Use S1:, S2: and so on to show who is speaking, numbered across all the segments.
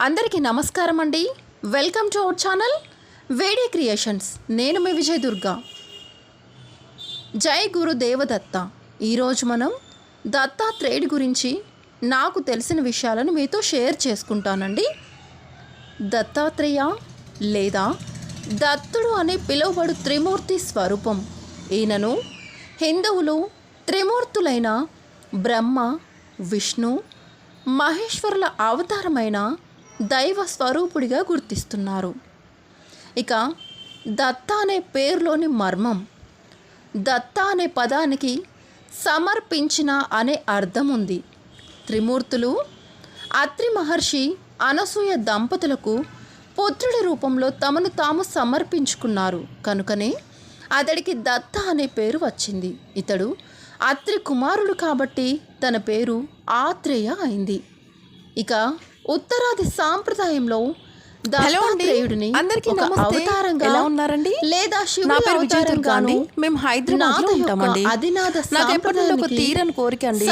S1: అందరికీ నమస్కారం అండి. వెల్కమ్ టు అవర్ ఛానల్ వేడే క్రియేషన్స్. నేను మీ విజయ దుర్గా. జై గురు దేవదత్త. ఈరోజు మనం దత్తాత్రేయుడి గురించి నాకు తెలిసిన విషయాలను మీతో షేర్ చేసుకుంటానండి. దత్తాత్రేయ లేదా దత్తుడు అనే పిలువబడు త్రిమూర్తి స్వరూపం. ఈయనను హిందువులు త్రిమూర్తులైన బ్రహ్మ, విష్ణు, మహేశ్వరుల అవతారమైన దైవ స్వరూపుడిగా గుర్తిస్తున్నారు. ఇక దత్త అనే పేరులోని మర్మం, దత్త అనే పదానికి సమర్పించిన అనే అర్థం ఉంది. త్రిమూర్తులు అత్రి మహర్షి అనసూయ దంపతులకు పుత్రుడి రూపంలో తమను తాము సమర్పించుకున్నారు కనుకనే అతడికి దత్త అనే పేరు వచ్చింది. ఇతడు అత్రి కుమారుడు కాబట్టి తన పేరు ఆత్రేయ అయింది. ఇక ఉత్తరాది సాంప్రదాయంలో దత్తాత్రేయుడిని ఒక అవతారంగా లేదా శివుడి అవతారంగాను
S2: మేము హైదరాబాద్ లో ఉంటామండి. నాకు ఎప్పటినుండి ఒక తీరని కోరిక అండి,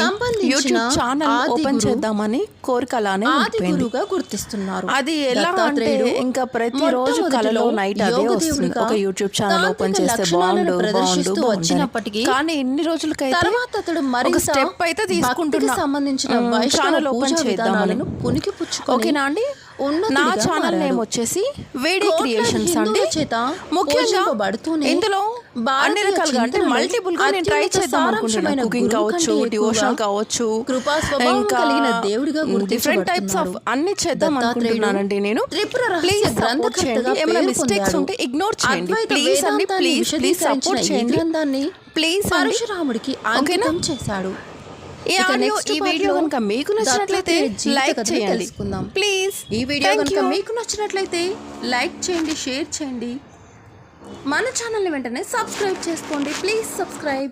S2: యూట్యూబ్ ఛానల్ ఓపెన్ చేద్దామని కోరిక అలానే
S1: గురువుగా గుర్తిస్తున్నారు.
S2: అది ఎలా అంటే ఇంకా ప్రతిరోజు కలలో నైట్ అదే వస్తుంది, ఒక యూట్యూబ్ ఛానల్ ఓపెన్ చేస్తే బాగుండు వచ్చినప్పటికీ. కానీ ఎన్ని రోజులకైతే
S1: తర్వాత అతడు మరి
S2: స్టెప్ అయితే తీసుకుంటున్నా,
S1: సంబంధించిన
S2: ఛానల్ ఓపెన్ చేద్దామని. ఓకేనా అండి? నా ఛానల్ నేమ్ వచ్చేసి వేడే క్రియేషన్స్ అండి. ముఖ్యంగా ఇందులో అన్ని రకాలుగా అంటే మల్టిపుల్ గా నేను ట్రై చేద్దాం అనుకుంటున్నాను. కుకింగ్ కావచ్చు, డివోషన్ కావచ్చు, ఇంకా డిఫరెంట్ టైప్స్ ఆఫ్ అన్ని చేద్దాం అనుకుంటున్నానండి నేను. ప్లీజ్ సపోర్ట్ చేయండి. ఏమైనా మిస్టేక్స్ ఉంటే ఇగ్నోర్ చేయండి ప్లీజ్ అండి. ప్లీజ్ సపోర్ట్ చేయండి ప్లీజ్.
S1: పరశురాముడికి అంకితం చేశాడు.
S2: ఈ వీడియో కనుక మీకు నచ్చినట్లయితే లైక్ చేయండి ప్లీజ్.
S1: ఈ వీడియో కనుక మీకు నచ్చినట్లయితే లైక్ చేయండి, షేర్ చేయండి. మన ఛానల్ని వెంటనే సబ్స్క్రైబ్ చేసుకోండి. Please subscribe.